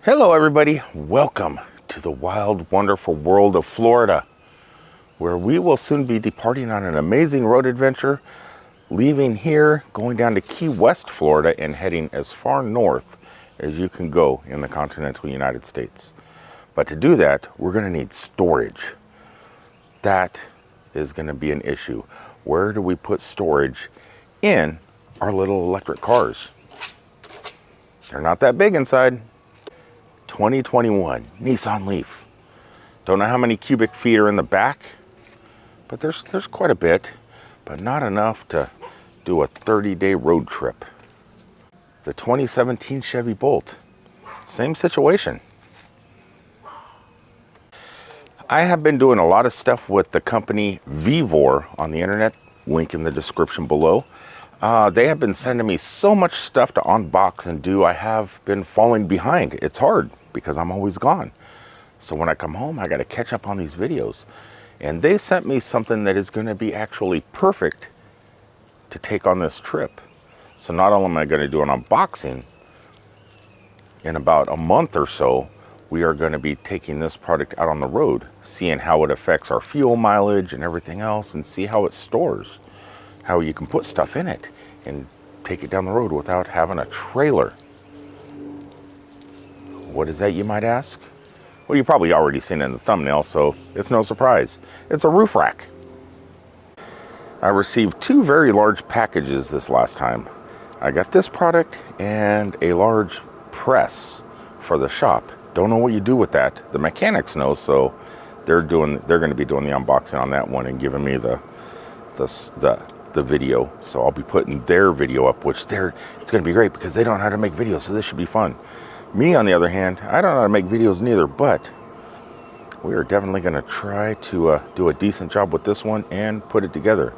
Hello everybody, welcome to the wild, wonderful world of Florida, where we will soon be departing on an amazing road adventure, leaving here, going down to Key West, Florida, and heading as far north as you can go in the continental United States. But to do that, we're going to need storage. That is going to be an issue. Where do we put storage in our little electric cars? They're not that big inside. 2021 Nissan Leaf. Don't know how many cubic feet are in the back, but there's quite a bit, but not enough to do a 30-day road trip. The 2017 Chevy Bolt, same situation. I have been doing a lot of stuff with the company vevor on the internet, link in the description below. They have been sending me so much stuff to unbox and do. I have been falling behind. It's hard because I'm always gone. So when I come home, I got to catch up on these videos. And they sent me something that is going to be actually perfect to take on this trip. So not only am I going to do an unboxing, in about a month or so, we are going to be taking this product out on the road, seeing how it affects our fuel mileage and everything else, and see how it stores, how you can put stuff in it and take it down the road without having a trailer. What is that, you might ask? Well, you've probably already seen it in the thumbnail, so it's no surprise. It's a roof rack. I received two very large packages this last time. I got this product and a large press for the shop. Don't know what you do with that. The mechanics know, so they're going to be doing the unboxing on that one and giving me the video. So I'll be putting their video up, which it's going to be great because they don't know how to make videos, so this should be fun. Me, on the other hand, I don't know how to make videos neither, but we are definitely going to try to do a decent job with this one and put it together.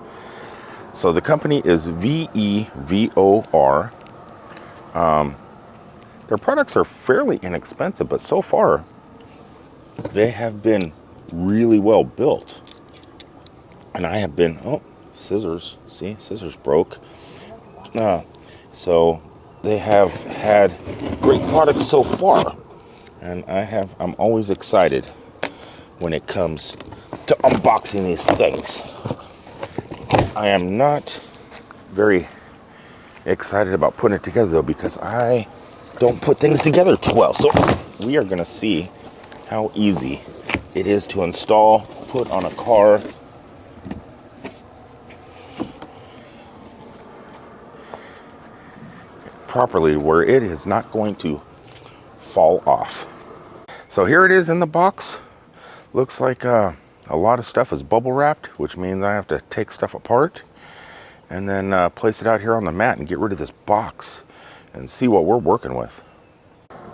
So the company is vevor. Their products are fairly inexpensive, but so far they have been really well built. And I have been, oh, scissors, see, scissors broke. So they have had great products so far, and I'm always excited when it comes to unboxing these things. I am not very excited about putting it together though, because I don't put things together too well. So we are going to see how easy it is to install, put on a car. Properly, where it is not going to fall off. So here it is in the box. Looks like a lot of stuff is bubble wrapped, which means I have to take stuff apart and then place it out here on the mat and get rid of this box and see what we're working with.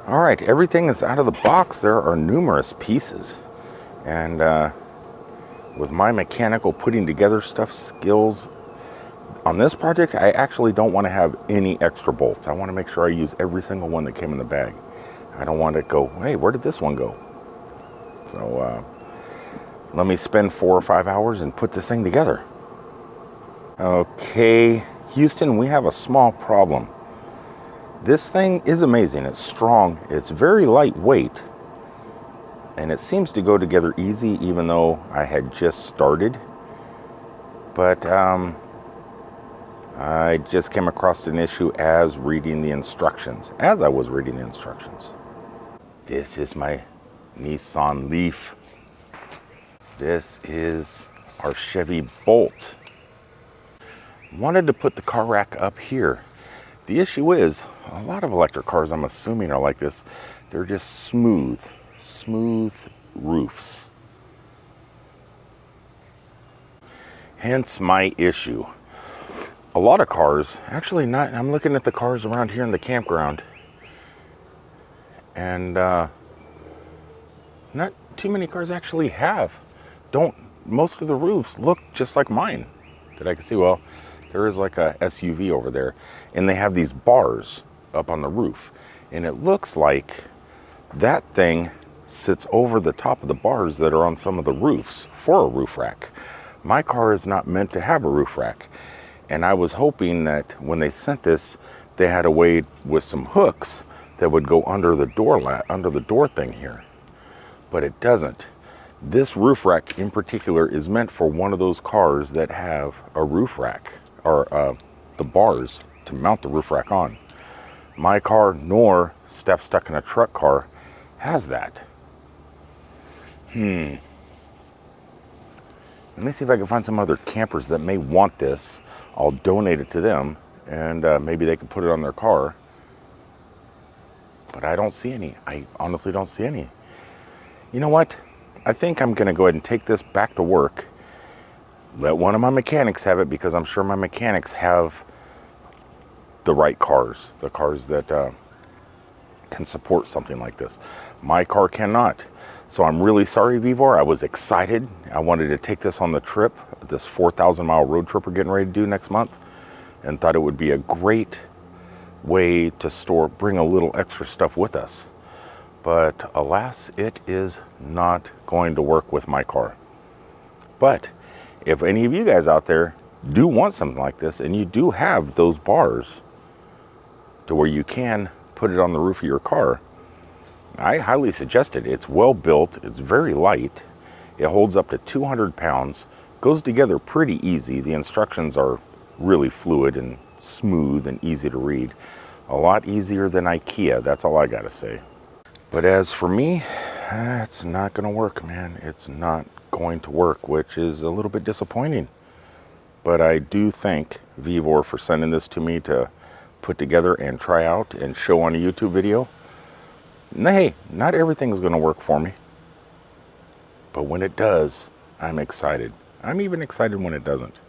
All right, everything is out of the box. There are numerous pieces, and with my mechanical putting together stuff skills on this project, I actually don't want to have any extra bolts. I want to make sure I use every single one that came in the bag. I don't want to go, hey, where did this one go? So let me spend 4 or 5 hours and put this thing together. Okay, Houston, we have a small problem. This thing is amazing. It's strong. It's very lightweight. And it seems to go together easy, even though I had just started. But I just came across an issue as I was reading the instructions. This is my Nissan Leaf. This is our Chevy Bolt. Wanted to put the car rack up here. The issue is, a lot of electric cars, I'm assuming, are like this. They're just smooth roofs. Hence my issue. A lot of cars, actually not, I'm looking at the cars around here in the campground, and not too many cars actually most of the roofs look just like mine that I can see. Well, there is like a SUV over there, and they have these bars up on the roof, and it looks like that thing sits over the top of the bars that are on some of the roofs for a roof rack. My car is not meant to have a roof rack. And I was hoping that when they sent this, they had a way with some hooks that would go under the door thing here, but it doesn't. This roof rack in particular is meant for one of those cars that have a roof rack, or the bars to mount the roof rack on. My car, nor Steph stuck in a truck car, has that. Let me see if I can find some other campers that may want this. I'll donate it to them, and maybe they could put it on their car. But I don't see any. I honestly don't see any. You know what? I think I'm going to go ahead and take this back to work. Let one of my mechanics have it, because I'm sure my mechanics have the right cars. The cars that can support something like this. My car cannot. So I'm really sorry, Vevor. I was excited. I wanted to take this on the trip, this 4,000-mile road trip we're getting ready to do next month, and thought it would be a great way to bring a little extra stuff with us. But alas, it is not going to work with my car. But if any of you guys out there do want something like this, and you do have those bars to where you can put it on the roof of your car, I highly suggest it. It's well built, it's very light, it holds up to 200 pounds, goes together pretty easy. The instructions are really fluid and smooth and easy to read. A lot easier than IKEA, that's all I gotta say. But as for me, it's not gonna work, man. It's not going to work, which is a little bit disappointing. But I do thank Vevor for sending this to me to put together and try out and show on a YouTube video. And hey, not everything is gonna work for me. But when it does, I'm excited. I'm even excited when it doesn't.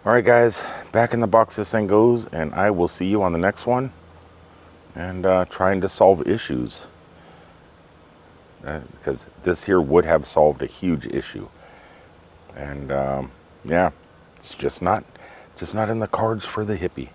All right, guys, back in the box this thing goes, and I will see you on the next one, and trying to solve issues. Because this here would have solved a huge issue. And yeah, it's just not in the cards for the hippie.